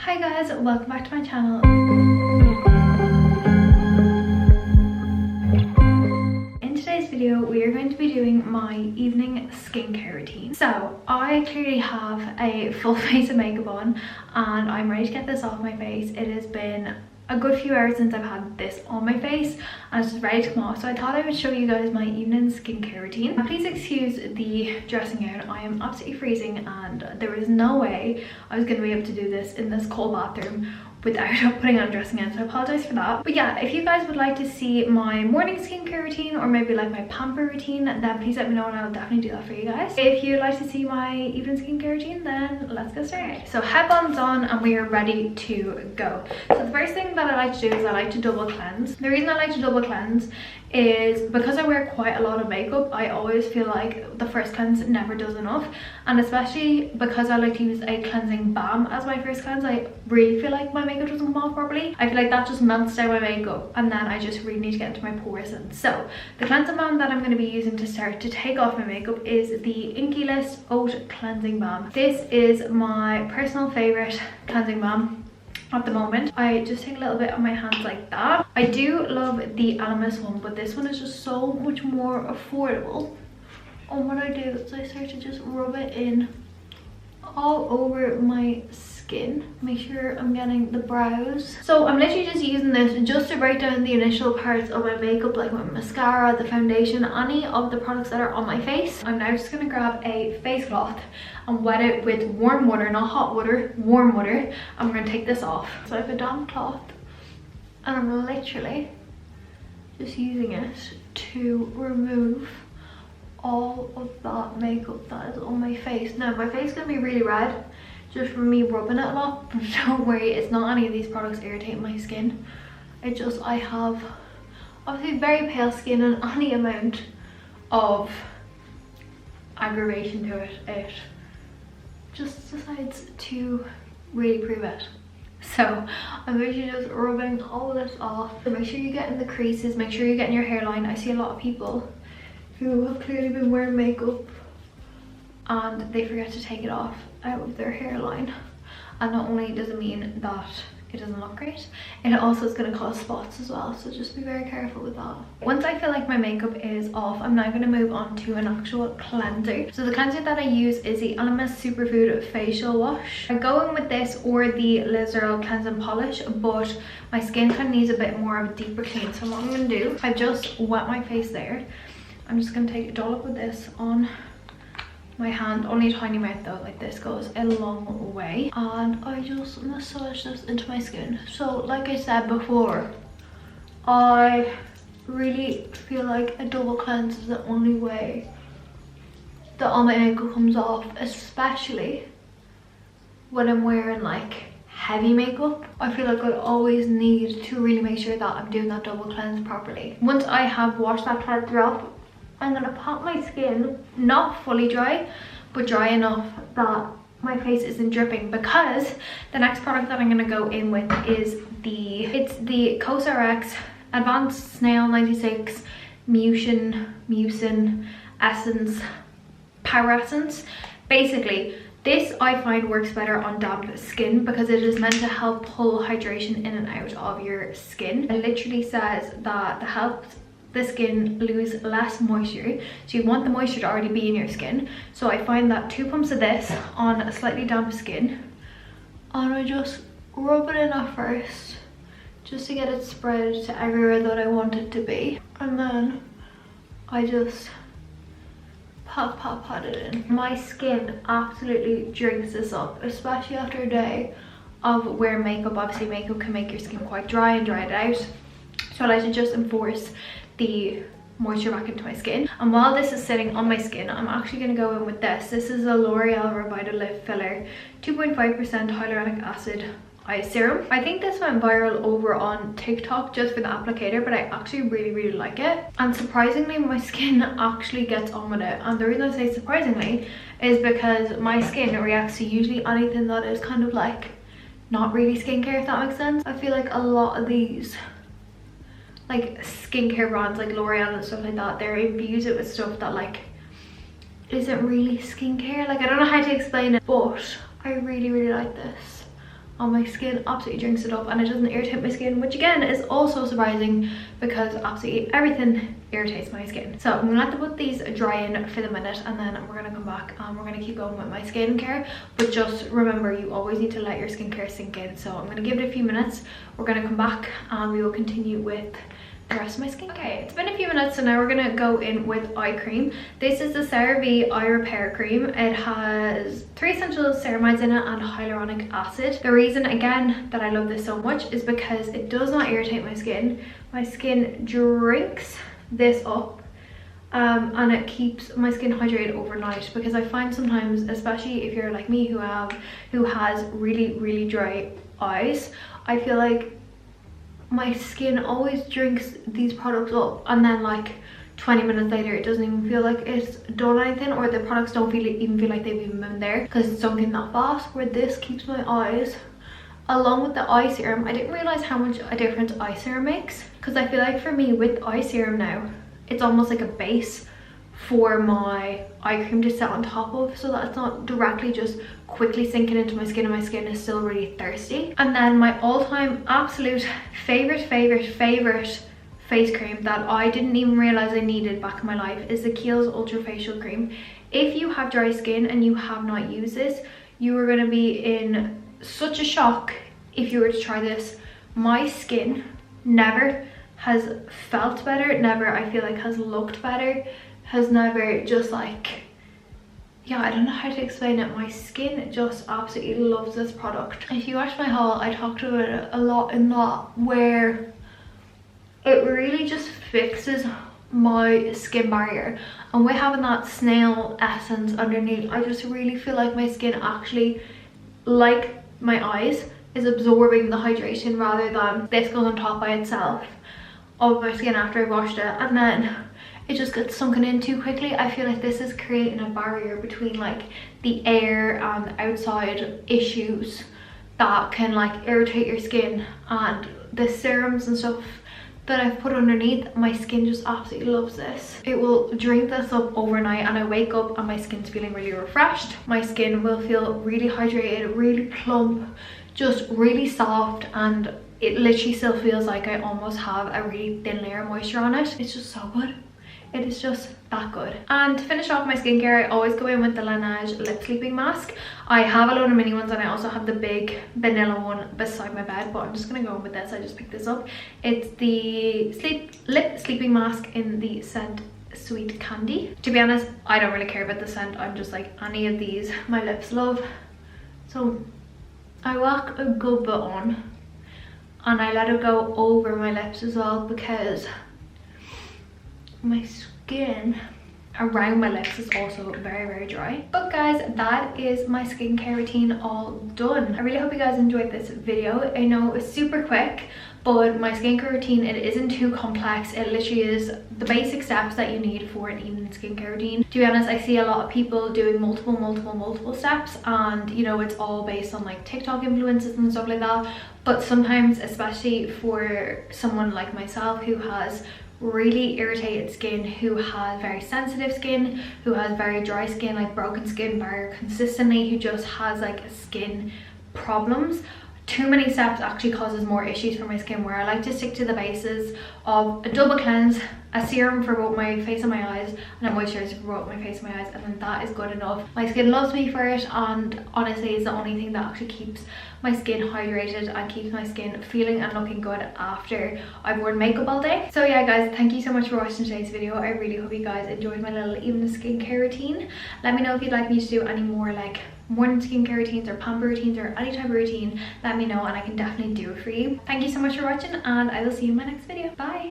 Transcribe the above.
Hi guys, welcome back to my channel. In today's video we are going to be doing my evening skincare routine. So I clearly have a full face of makeup on and I'm ready to get this off my face. It has been a good few hours since I've had this on my face and it's just ready to come off, so I thought I would show you guys my evening skincare routine. Please excuse the dressing gown. I am absolutely freezing and there was no way I was going to be able to do this in this cold bathroom without putting on a dressing gown, so I apologize for that. But yeah, if you guys would like to see my morning skincare routine or maybe like my pamper routine, then please let me know and I'll definitely do that for you guys. If you'd like to see my evening skincare routine, then let's get started. So headbands on and we are ready to go. So the first thing that I like to do is I like to double cleanse. The reason I like to double cleanse is because I wear quite a lot of makeup. I always feel like the first cleanse never does enough, and especially because I like to use a cleansing balm as my first cleanse, I really feel like my makeup doesn't come off properly. I feel like that just melts down my makeup and then I just really need to get into my pores. And so the cleansing balm that I'm going to be using to start to take off my makeup is the ENQUIRIES Oat Cleansing Balm. This is my personal favorite cleansing balm at the moment. I just take a little bit on my hands like that. I do love the Alamus one, but this one is just so much more affordable. And what I do is I start to just rub it in all over my skin. Make sure I'm getting the brows. So I'm literally just using this just to break down the initial parts of my makeup, like my mascara, the foundation, any of the products that are on my face. I'm now just gonna grab a face cloth and wet it with warm water, not hot water, warm water. I'm gonna take this off. So I have a damp cloth and I'm literally just using it to remove all of that makeup that is on my face. Now my face is gonna be really red just from me rubbing it a lot, but don't worry, it's not any of these products irritating my skin. It just, I have obviously very pale skin, and any amount of aggravation to it just decides to really prove it. So I'm literally just rubbing all of this off. So make sure you get in the creases, make sure you get in your hairline. I see a lot of people who have clearly been wearing makeup and they forget to take it off out of their hairline, and not only does it mean that it doesn't look great, it also is going to cause spots as well, so just be very careful with that. Once I feel like my makeup is off, I'm now going to move on to an actual cleanser. So the cleanser that I use is the Alamus Superfood Facial Wash. I go in with this or the Lizzero Cleansing Polish, but my skin kind of needs a bit more of a deeper clean, so what I'm going to do, I've just wet my face there. I'm just going to take a dollop of this on my hand, only a tiny amount though, like this goes a long way, and I just massage this into my skin. So like I said before, I really feel like a double cleanse is the only way that all my makeup comes off, especially when I'm wearing like heavy makeup. I feel like I always need to really make sure that I'm doing that double cleanse properly. Once I have washed that cleanser off, I'm gonna pat my skin, not fully dry, but dry enough that my face isn't dripping, because the next product that I'm gonna go in with is the COSRX Advanced Snail 96 Mucin Essence Power Essence. Basically, this I find works better on damp skin because it is meant to help pull hydration in and out of your skin. It literally says that it helps the skin lose less moisture, so you want the moisture to already be in your skin. So I find that 2 pumps of this on a slightly damp skin, and I just rub it in at first just to get it spread to everywhere that I want it to be, and then I just pat it in. My skin absolutely drinks this up, especially after a day of wearing makeup. Obviously makeup can make your skin quite dry and dry it out, so I like to just enforce the moisture back into my skin. And while this is sitting on my skin, I'm actually going to go in with this. This is a L'Oreal Revital Lip Filler 2.5% hyaluronic acid eye serum. I think this went viral over on TikTok just for the applicator, but I actually really like it, and surprisingly my skin actually gets on with it. And the reason I say surprisingly is because my skin reacts to usually anything that is kind of like not really skincare, if that makes sense. I feel like a lot of these like skincare brands like L'Oreal and stuff like that, they infuse it with stuff that like isn't really skincare. Like I don't know how to explain it, but I really like this. and my skin absolutely drinks it up and it doesn't irritate my skin, which again is also surprising because absolutely everything irritates my skin. So I'm gonna have to put these dry in for the minute, and then we're gonna come back and we're gonna keep going with my skincare. But just remember, you always need to let your skincare sink in. So I'm gonna give it a few minutes, we're gonna come back and we will continue with the rest of my skin. Okay, it's been a few minutes, so now we're gonna go in with eye cream. This is the CeraVe Eye Repair Cream. It has 3 essential ceramides in it and hyaluronic acid. The reason again that I love this so much is because it does not irritate my skin. My skin drinks this up and it keeps my skin hydrated overnight, because I find sometimes, especially if you're like me who has really dry eyes, I feel like my skin always drinks these products up and then like 20 minutes later it doesn't even feel like it's done anything, or the products don't even feel like they've even been there because it's sunk in that fast. Where this keeps my eyes, along with the eye serum. I didn't realize how much a difference eye serum makes, because I feel like for me with eye serum now, it's almost like a base for my eye cream to sit on top of, so that it's not directly just quickly sinking into my skin and my skin is still really thirsty. And then my all-time absolute favorite face cream that I didn't even realize I needed back in my life is the Kiehl's Ultra Facial Cream. If you have dry skin and you have not used this, you are going to be in such a shock if you were to try this. My skin never has felt better, never I feel like has looked better, has never just like, yeah, I don't know how to explain it. My skin just absolutely loves this product. If you watch my haul, I talked about it a lot in that, where it really just fixes my skin barrier, and with having that snail essence underneath, I just really feel like my skin actually, like my eyes, is absorbing the hydration rather than this goes on top by itself of my skin after I washed it and then it just gets sunken in too quickly. I feel like this is creating a barrier between like the air and the outside issues that can like irritate your skin, and the serums and stuff that I've put underneath, my skin just absolutely loves this. It will drink this up overnight and I wake up and my skin's feeling really refreshed. My skin will feel really hydrated, really plump, just really soft, and it literally still feels like I almost have a really thin layer of moisture on it. It's just so good. It is just that good. And to finish off my skincare, I always go in with the Laneige lip sleeping mask. I have a load of mini ones and I also have the big vanilla one beside my bed, but I'm just gonna go in with this. I just picked this up. It's the lip sleeping mask in the scent Sweet Candy. To be honest, I don't really care about the scent. I'm just like, any of these my lips love. So I whack a good bit on and I let it go over my lips as well, because my skin around my lips is also very dry. But guys, that is my skincare routine all done. I really hope you guys enjoyed this video. I know it's super quick, but my skincare routine, it isn't too complex. It literally is the basic steps that you need for an evening skincare routine. To be honest, I see a lot of people doing multiple steps, and you know, it's all based on like TikTok influencers and stuff like that. But sometimes, especially for someone like myself who has really irritated skin, who has very sensitive skin, who has very dry skin, like broken skin barrier consistently, who just has like skin problems, too many steps actually causes more issues for my skin, where I like to stick to the bases of a double cleanse, a serum for both my face and my eyes, and a moisturizer for both my face and my eyes, and then that is good enough. My skin loves me for it, and honestly it's the only thing that actually keeps my skin hydrated and keeps my skin feeling and looking good after I've worn makeup all day. So yeah guys, thank you so much for watching today's video. I really hope you guys enjoyed my little evening skincare routine. Let me know if you'd like me to do any more like morning skincare routines or pamper routines or any type of routine. Let me know and I can definitely do it for you. Thank you so much for watching, and I will see you in my next video. Bye.